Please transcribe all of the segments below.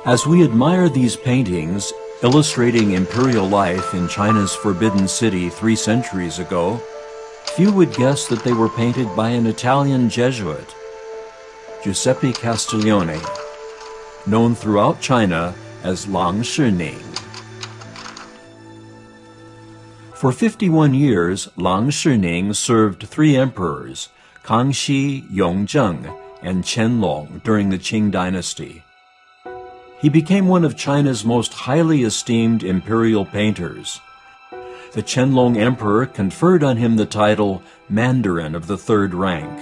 As we admire these paintings, illustrating imperial life in China's Forbidden City 3 centuries ago, few would guess that they were painted by an Italian Jesuit, Giuseppe Castiglione, known throughout China as Lang Shining. For 51 years, Lang Shining served 3 emperors, Kangxi, Yongzheng, and Qianlong during the Qing dynasty. He became one of China's most highly esteemed imperial painters. The Qianlong emperor conferred on him the title Mandarin of the 3rd rank.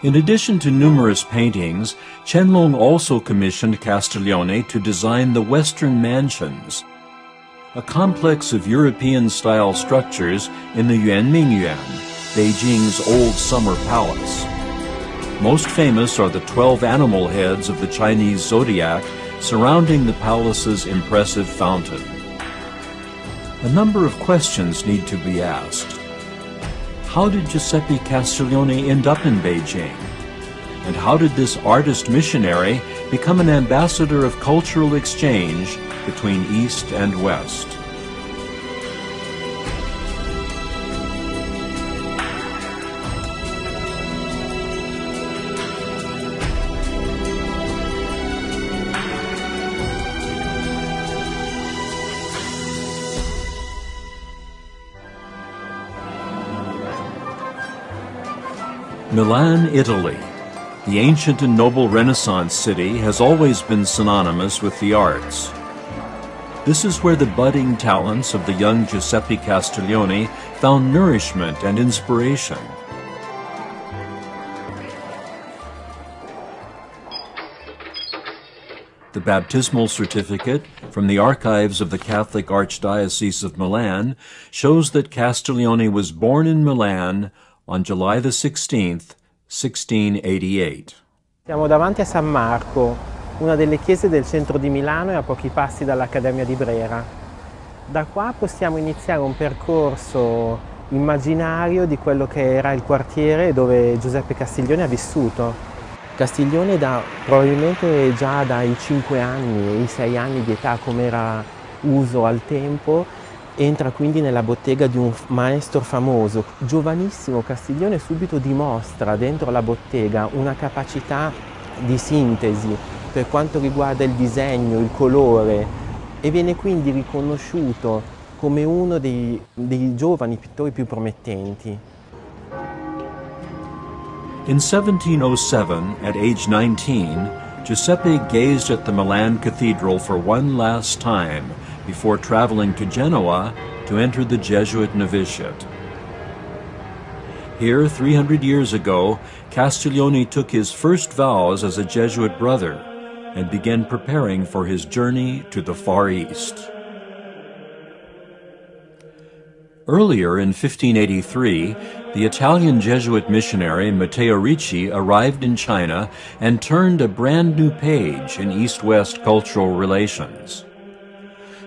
In addition to numerous paintings, Qianlong also commissioned Castiglione to design the Western Mansions, a complex of European-style structures in the Yuanmingyuan, Beijing's old summer palace. Most famous are the 12 animal heads of the Chinese zodiac surrounding the palace's impressive fountain. A number of questions need to be asked. How did Giuseppe Castiglione end up in Beijing? And how did this artist missionary become an ambassador of cultural exchange between East and West? Milan, Italy. The ancient and noble Renaissance city has always been synonymous with the arts. This is where the budding talents of the young Giuseppe Castiglione found nourishment and inspiration. The baptismal certificate from the archives of the Catholic Archdiocese of Milan shows that Castiglione was born in Milan on July the 16th, 1688. Siamo davanti a San Marco, una delle chiese del centro di Milano e a pochi passi dall'Accademia di Brera. Da qua possiamo iniziare un percorso immaginario di quello che era il quartiere dove Giuseppe Castiglione ha vissuto. Castiglione probabilmente già dai 5 anni e i 6 anni di età, come era uso al tempo, entra quindi nella bottega di un maestro famoso. Giovanissimo Castiglione subito dimostra dentro la bottega una capacità di sintesi per quanto riguarda il disegno, il colore, e viene quindi riconosciuto come uno dei giovani pittori più promettenti. In 1707, at age 19, Giuseppe gazed at the Milan Cathedral for one last time before traveling to Genoa to enter the Jesuit novitiate. Here, 300 years ago, Castiglione took his first vows as a Jesuit brother and began preparing for his journey to the Far East. Earlier in 1583, the Italian Jesuit missionary Matteo Ricci arrived in China and turned a brand new page in East-West cultural relations.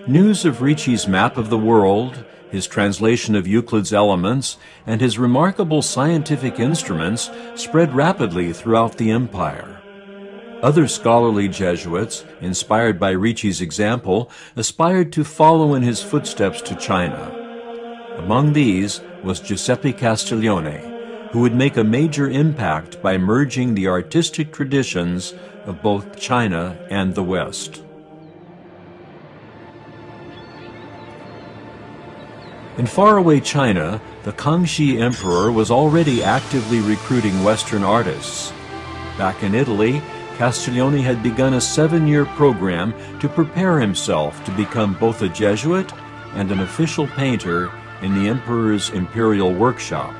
News of Ricci's map of the world, his translation of Euclid's Elements, and his remarkable scientific instruments spread rapidly throughout the empire. Other scholarly Jesuits, inspired by Ricci's example, aspired to follow in his footsteps to China. Among these was Giuseppe Castiglione, who would make a major impact by merging the artistic traditions of both China and the West. In faraway China, the Kangxi Emperor was already actively recruiting Western artists. Back in Italy, Castiglione had begun a 7-year program to prepare himself to become both a Jesuit and an official painter in the Emperor's imperial workshop.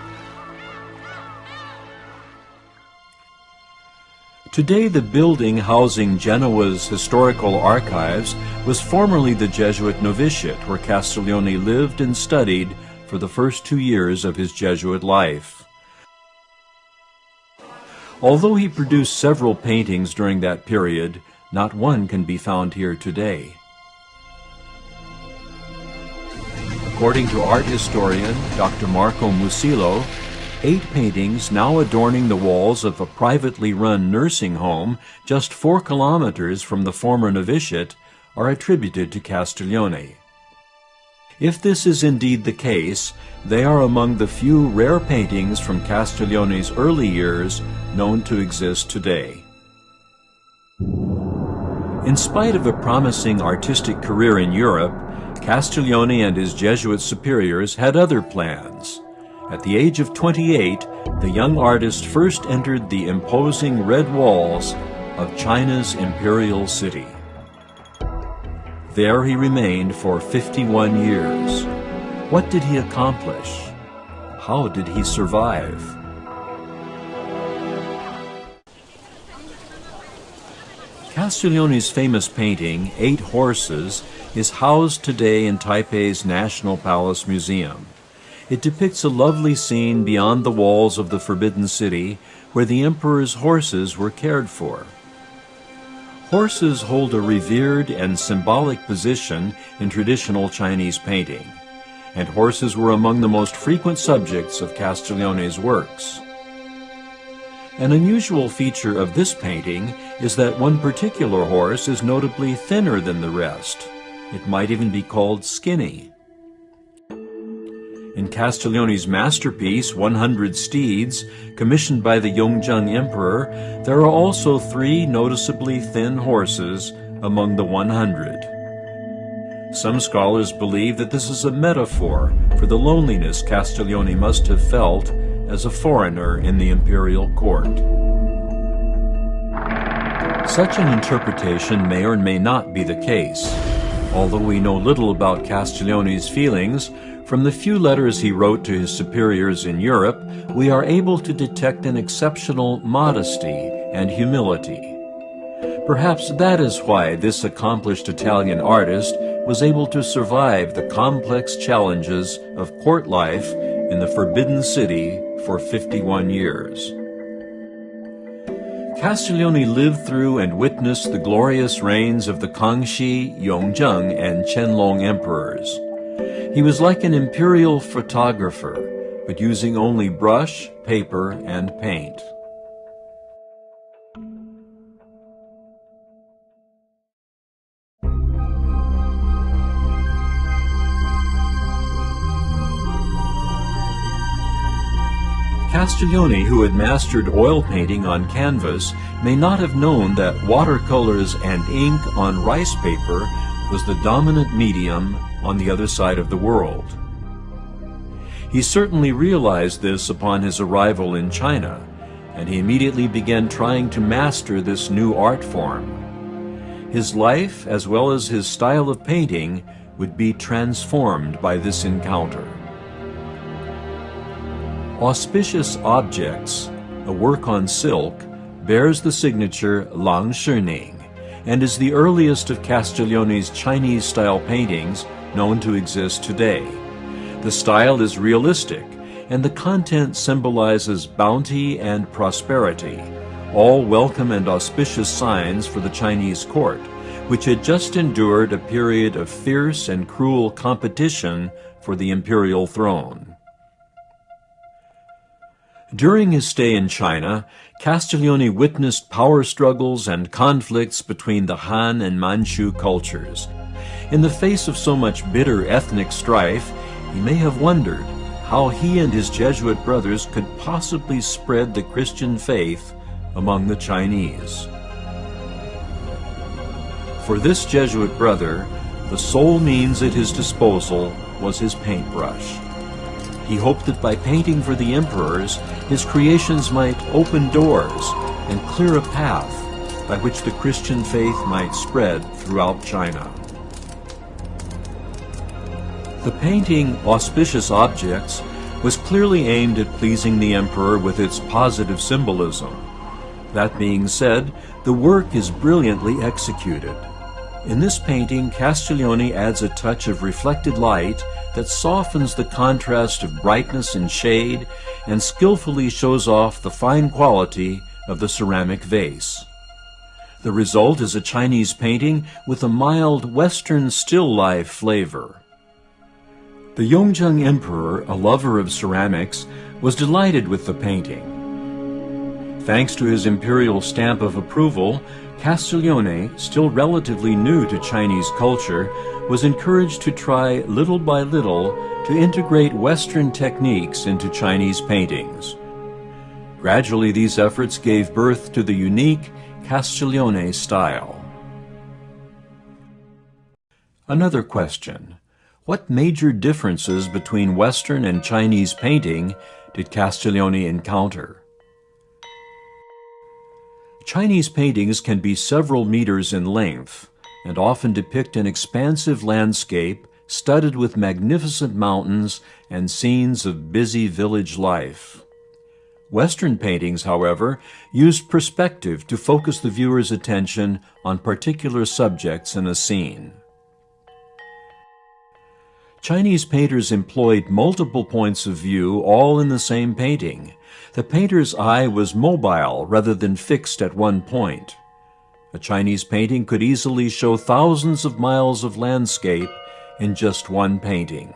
Today, the building housing Genoa's historical archives was formerly the Jesuit novitiate, where Castiglione lived and studied for the first 2 years of his Jesuit life. Although he produced several paintings during that period, not one can be found here today. According to art historian Dr. Marco Musillo, 8 paintings now adorning the walls of a privately run nursing home just 4 kilometers from the former novitiate are attributed to Castiglione. If this is indeed the case, they are among the few rare paintings from Castiglione's early years known to exist today. In spite of a promising artistic career in Europe, Castiglione and his Jesuit superiors had other plans. At the age of 28, the young artist first entered the imposing red walls of China's imperial city. There he remained for 51 years. What did he accomplish? How did he survive? Castiglione's famous painting, 8 Horses, is housed today in Taipei's National Palace Museum. It depicts a lovely scene beyond the walls of the Forbidden City where the emperor's horses were cared for. Horses hold a revered and symbolic position in traditional Chinese painting, and horses were among the most frequent subjects of Castiglione's works. An unusual feature of this painting is that one particular horse is notably thinner than the rest. It might even be called skinny. In Castiglione's masterpiece, 100 Steeds, commissioned by the Yongzheng Emperor, there are also 3 noticeably thin horses among the 100. Some scholars believe that this is a metaphor for the loneliness Castiglione must have felt as a foreigner in the imperial court. Such an interpretation may or may not be the case. Although we know little about Castiglione's feelings, from the few letters he wrote to his superiors in Europe, we are able to detect an exceptional modesty and humility. Perhaps that is why this accomplished Italian artist was able to survive the complex challenges of court life in the Forbidden City for 51 years. Castiglione lived through and witnessed the glorious reigns of the Kangxi, Yongzheng, and Qianlong emperors. He was like an imperial photographer, but using only brush, paper, and paint. Castiglione, who had mastered oil painting on canvas, may not have known that watercolors and ink on rice paper was the dominant medium on the other side of the world. He certainly realized this upon his arrival in China, and he immediately began trying to master this new art form. His life, as well as his style of painting, would be transformed by this encounter. Auspicious Objects, a work on silk, bears the signature Lang Shining and is the earliest of Castiglione's Chinese-style paintings known to exist today. The style is realistic, and the content symbolizes bounty and prosperity, all welcome and auspicious signs for the Chinese court, which had just endured a period of fierce and cruel competition for the imperial throne. During his stay in China, Castiglione witnessed power struggles and conflicts between the Han and Manchu cultures. In the face of so much bitter ethnic strife, he may have wondered how he and his Jesuit brothers could possibly spread the Christian faith among the Chinese. For this Jesuit brother, the sole means at his disposal was his paintbrush. He hoped that by painting for the emperors, his creations might open doors and clear a path by which the Christian faith might spread throughout China. The painting Auspicious Objects was clearly aimed at pleasing the emperor with its positive symbolism. That being said, the work is brilliantly executed. In this painting, Castiglione adds a touch of reflected light that softens the contrast of brightness and shade and skillfully shows off the fine quality of the ceramic vase. The result is a Chinese painting with a mild Western still life flavor. The Yongzheng Emperor, a lover of ceramics, was delighted with the painting. Thanks to his imperial stamp of approval, Castiglione, still relatively new to Chinese culture, was encouraged to try little by little to integrate Western techniques into Chinese paintings. Gradually, these efforts gave birth to the unique Castiglione style. Another question: what major differences between Western and Chinese painting did Castiglione encounter? Chinese paintings can be several meters in length and often depict an expansive landscape studded with magnificent mountains and scenes of busy village life. Western paintings, however, used perspective to focus the viewer's attention on particular subjects in a scene. Chinese painters employed multiple points of view all in the same painting. The painter's eye was mobile rather than fixed at one point. A Chinese painting could easily show thousands of miles of landscape in just one painting,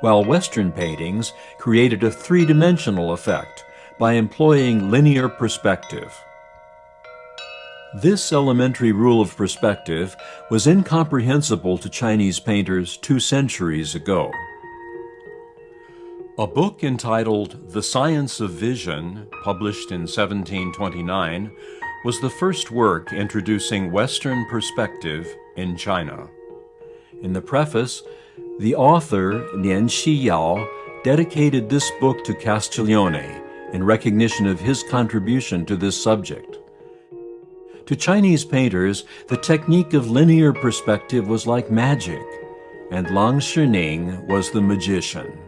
while Western paintings created a three-dimensional effect by employing linear perspective. This elementary rule of perspective was incomprehensible to Chinese painters 2 centuries ago. A book entitled The Science of Vision, published in 1729, was the first work introducing Western perspective in China. In the preface, the author, Lian Xiyao, dedicated this book to Castiglione in recognition of his contribution to this subject. To Chinese painters, the technique of linear perspective was like magic, and Lang Shining was the magician.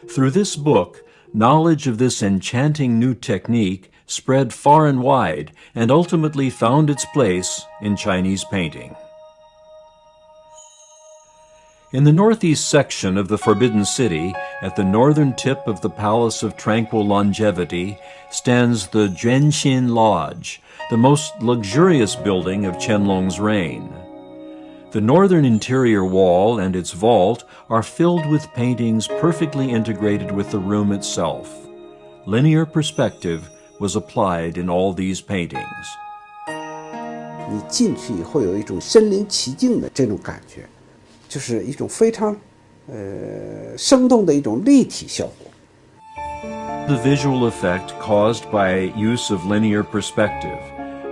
Through this book, knowledge of this enchanting new technique spread far and wide and ultimately found its place in Chinese painting. In the northeast section of the Forbidden City, at the northern tip of the Palace of Tranquil Longevity, stands the Juanxin Lodge, the most luxurious building of Qianlong's reign. The northern interior wall and its vault are filled with paintings perfectly integrated with the room itself. Linear perspective was applied in all these paintings. 你进去以后有一种身临其境的这种感觉，就是一种非常生动的一种立体效果。 The visual effect caused by use of linear perspective.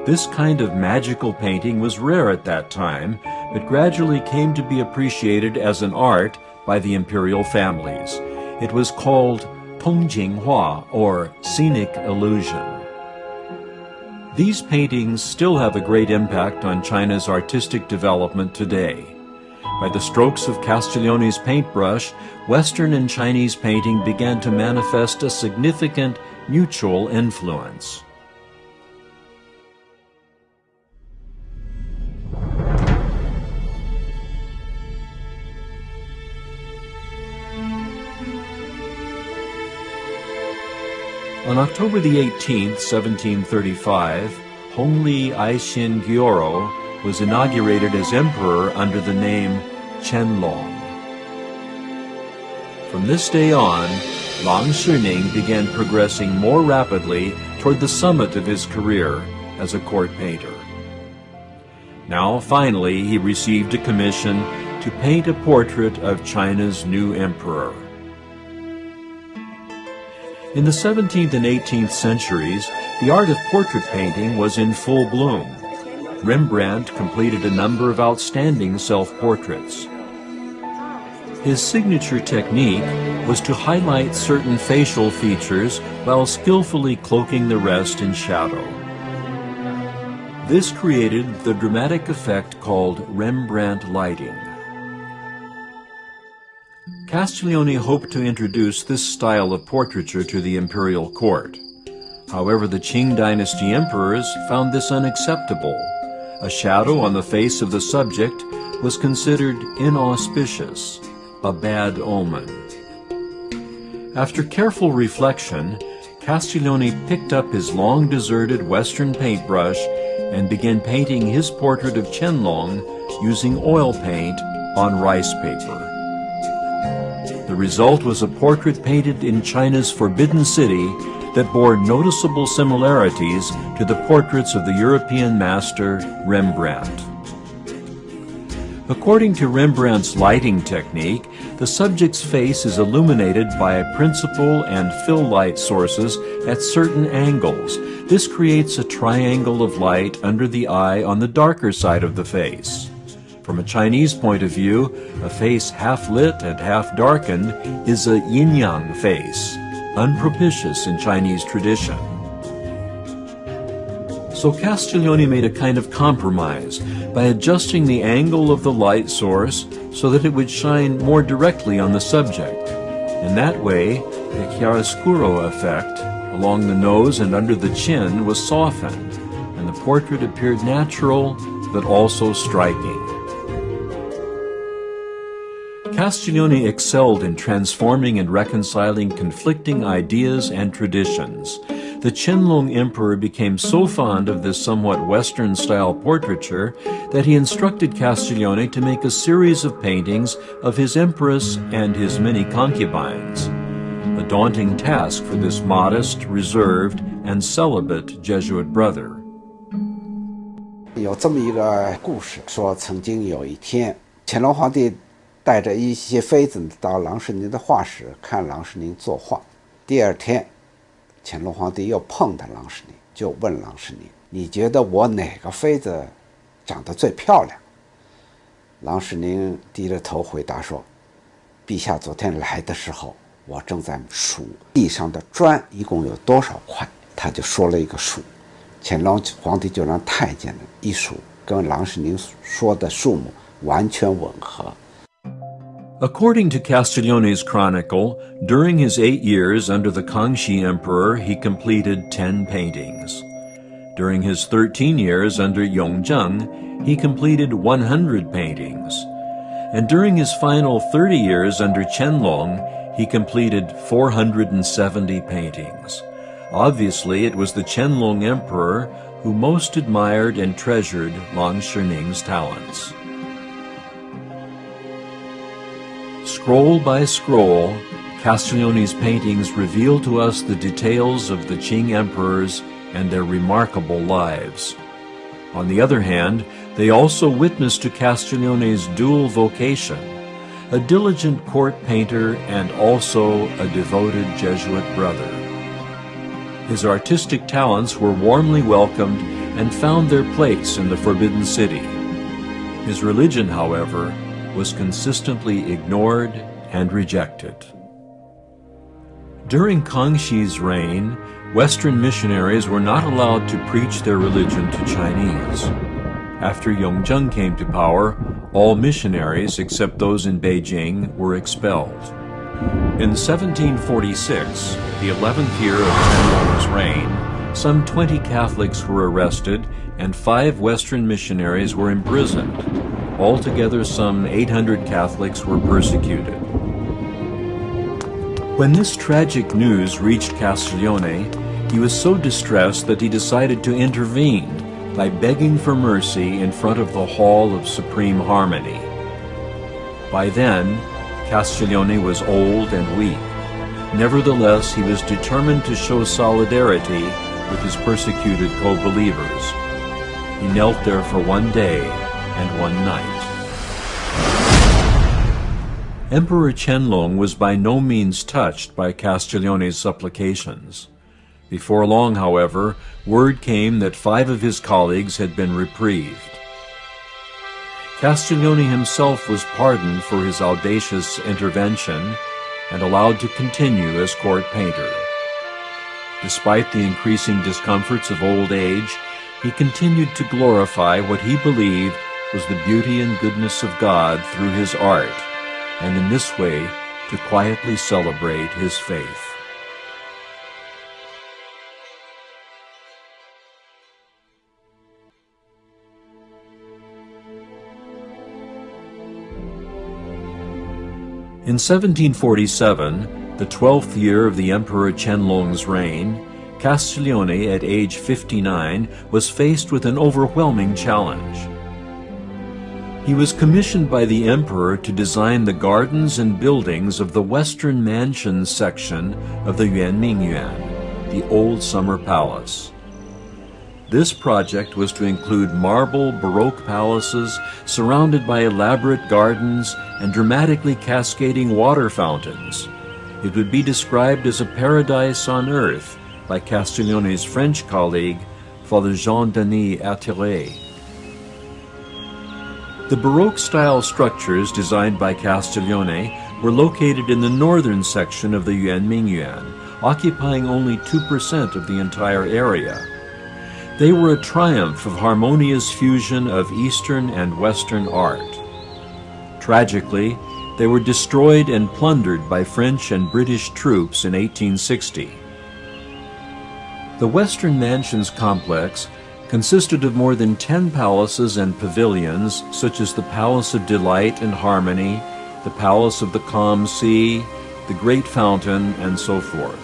This kind of magical painting was rare at that time, but gradually came to be appreciated as an art by the imperial families. It was called Tongjinghua, or scenic illusion. These paintings still have a great impact on China's artistic development today. By the strokes of Castiglione's paintbrush, Western and Chinese painting began to manifest a significant mutual influence. On October the 18th, 1735, Hongli Aishin Gyoro was inaugurated as emperor under the name Qianlong. From this day on, Lang Shining began progressing more rapidly toward the summit of his career as a court painter. Now, finally, he received a commission to paint a portrait of China's new emperor. In the 17th and 18th centuries, the art of portrait painting was in full bloom. Rembrandt completed a number of outstanding self-portraits. His signature technique was to highlight certain facial features while skillfully cloaking the rest in shadow. This created the dramatic effect called Rembrandt lighting. Castiglione hoped to introduce this style of portraiture to the imperial court. However, the Qing dynasty emperors found this unacceptable. A shadow on the face of the subject was considered inauspicious, a bad omen. After careful reflection, Castiglione picked up his long-deserted Western paintbrush and began painting his portrait of Qianlong using oil paint on rice paper. The result was a portrait painted in China's Forbidden City that bore noticeable similarities to the portraits of the European master Rembrandt. According to Rembrandt's lighting technique, the subject's face is illuminated by principal and fill light sources at certain angles. This creates a triangle of light under the eye on the darker side of the face. From a Chinese point of view, a face half lit and half darkened is a yin-yang face, unpropitious in Chinese tradition. So Castiglione made a kind of compromise by adjusting the angle of the light source so that it would shine more directly on the subject. In that way, the chiaroscuro effect along the nose and under the chin was softened, and the portrait appeared natural but also striking. Castiglione excelled in transforming and reconciling conflicting ideas and traditions. The Qianlong Emperor became so fond of this somewhat Western-style portraiture that he instructed Castiglione to make a series of paintings of his empress and his many concubines. A daunting task for this modest, reserved, and celibate Jesuit brother. 有这么一个故事，说曾经有一天，乾隆皇帝带着一些妃子到郎世宁的画室看郎世宁作画。第二天，乾隆皇帝又碰到郎世宁，就问郎世宁：“你觉得我哪个妃子长得最漂亮？”郎世宁低着头回答说：“陛下昨天来的时候，我正在数地上的砖一共有多少块。”他就说了一个数，乾隆皇帝就让太监一数，跟郎世宁说的数目完全吻合。According to Castiglione's chronicle, during his 8 years under the Kangxi Emperor, he completed 10 paintings. During his 13 years under Yongzheng, he completed 100 paintings. And during his final 30 years under Qianlong, he completed 470 paintings. Obviously, it was the Qianlong Emperor who most admired and treasured Lang Sherning's talents. Scroll by scroll, Castiglione's paintings reveal to us the details of the Qing emperors and their remarkable lives. On the other hand, they also witness to Castiglione's dual vocation, a diligent court painter and also a devoted Jesuit brother. His artistic talents were warmly welcomed and found their place in the Forbidden City. His religion, however, was consistently ignored and rejected. During Kangxi's reign, Western missionaries were not allowed to preach their religion to Chinese. After Yongzheng came to power, all missionaries, except those in Beijing, were expelled. In 1746, the 11th year of Qianlong's reign, some 20 Catholics were arrested and 5 Western missionaries were imprisoned. Altogether, some 800 Catholics were persecuted. When this tragic news reached Castiglione, he was so distressed that he decided to intervene by begging for mercy in front of the Hall of Supreme Harmony. By then, Castiglione was old and weak. Nevertheless, he was determined to show solidarity with his persecuted co-believers. He knelt there for one day and one night. Emperor Qianlong was by no means touched by Castiglione's supplications. Before long, however, word came that 5 of his colleagues had been reprieved. Castiglione himself was pardoned for his audacious intervention and allowed to continue as court painter. Despite the increasing discomforts of old age, he continued to glorify what he believed was the beauty and goodness of God through his art, and in this way to quietly celebrate his faith. In 1747, the 12th year of the Emperor Qianlong's reign, Castiglione, at age 59, was faced with an overwhelming challenge. He was commissioned by the emperor to design the gardens and buildings of the Western Mansions section of the Yuanmingyuan, the Old Summer Palace. This project was to include marble Baroque palaces surrounded by elaborate gardens and dramatically cascading water fountains. It would be described as a paradise on earth by Castiglione's French colleague, Father Jean-Denis Attiret. The Baroque-style structures designed by Castiglione were located in the northern section of the Yuanmingyuan, occupying only 2% of the entire area. They were a triumph of harmonious fusion of Eastern and Western art. Tragically, they were destroyed and plundered by French and British troops in 1860. The Western Mansions complex consisted of more than 10 palaces and pavilions, such as the Palace of Delight and Harmony, the Palace of the Calm Sea, the Great Fountain, and so forth.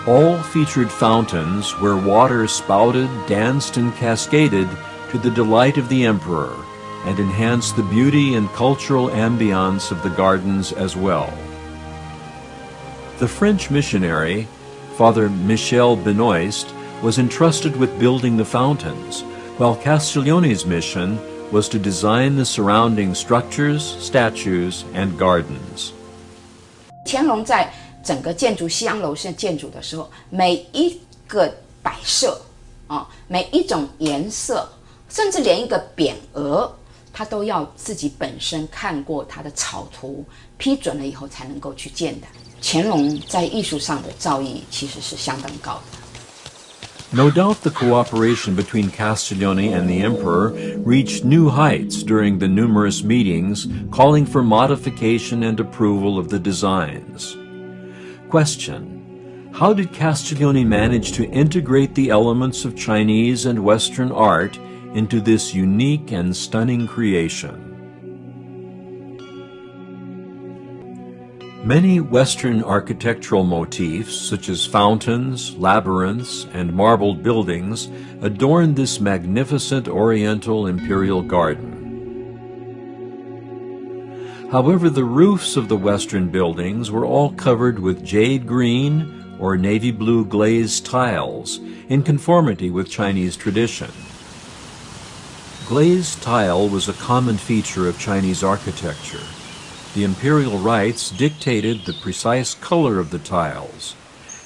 All featured fountains where water spouted, danced, and cascaded to the delight of the emperor, and enhanced the beauty and cultural ambiance of the gardens as well. The French missionary, Father Michel Benoist, was entrusted with building the fountains, while Castiglione's mission was to design the surrounding structures, statues, and gardens. 乾隆在整个建筑西洋楼式建筑的时候，每一个摆设每一种颜色，甚至连一个匾额，他都要自己本身看过他的草图，批准了以后才能够去建的。乾隆在艺术上的造诣其实是相当高的。No doubt the cooperation between Castiglione and the emperor reached new heights during the numerous meetings calling for modification and approval of the designs. Question: how did Castiglione manage to integrate the elements of Chinese and Western art into this unique and stunning creation? Many Western architectural motifs, such as fountains, labyrinths, and marbled buildings, adorn this magnificent Oriental imperial garden. However, the roofs of the Western buildings were all covered with jade green or navy blue glazed tiles, in conformity with Chinese tradition. Glazed tile was a common feature of Chinese architecture. The imperial rites dictated the precise color of the tiles.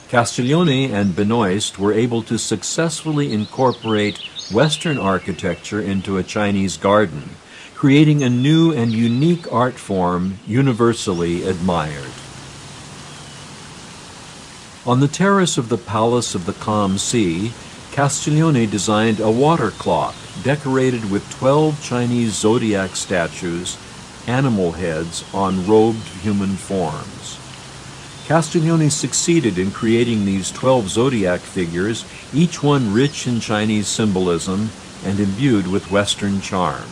Castiglione and Benoist were able to successfully incorporate Western architecture into a Chinese garden, creating a new and unique art form universally admired. On the terrace of the Palace of the Calm Sea, Castiglione designed a water clock decorated with 12 Chinese zodiac statues, animal heads on robed human forms. Castiglione succeeded in creating these 12 zodiac figures, each one rich in Chinese symbolism and imbued with Western charm.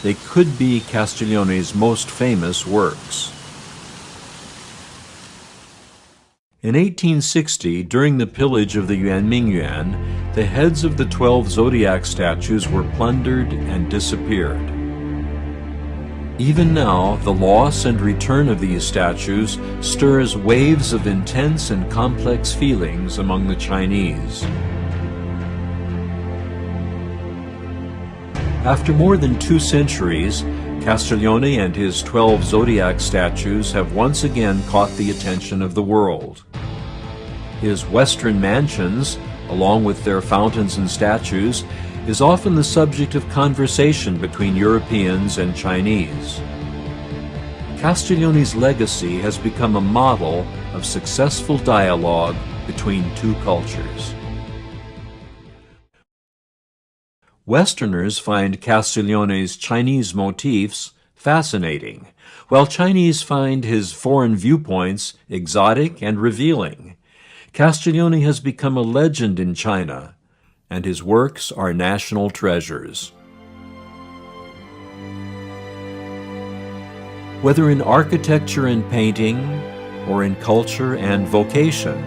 They could be Castiglione's most famous works. In 1860, during the pillage of the Yuanmingyuan, the heads of the 12 zodiac statues were plundered and disappeared. Even now, the loss and return of these statues stirs waves of intense and complex feelings among the Chinese. After more than 2 centuries, Castiglione and his 12 zodiac statues have once again caught the attention of the world. His Western mansions, along with their fountains and statues, is often the subject of conversation between Europeans and Chinese. Castiglione's legacy has become a model of successful dialogue between two cultures. Westerners find Castiglione's Chinese motifs fascinating, while Chinese find his foreign viewpoints exotic and revealing. Castiglione has become a legend in China, and his works are national treasures. Whether in architecture and painting, or in culture and vocation,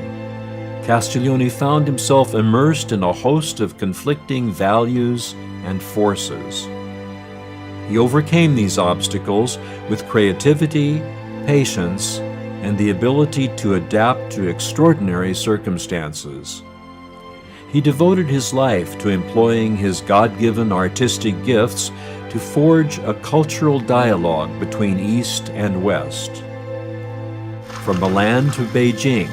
Castiglione found himself immersed in a host of conflicting values and forces. He overcame these obstacles with creativity, patience, and the ability to adapt to extraordinary circumstances. He devoted his life to employing his God-given artistic gifts to forge a cultural dialogue between East and West. From Milan to Beijing,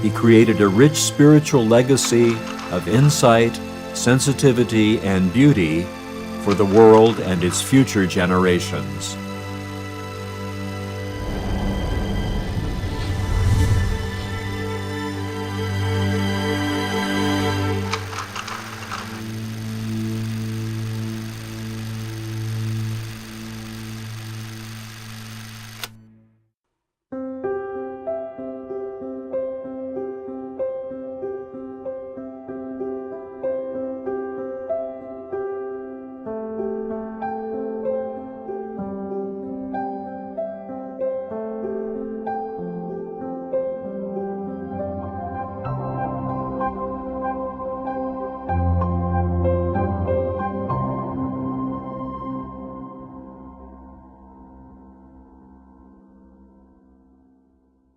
he created a rich spiritual legacy of insight, sensitivity, and beauty for the world and its future generations.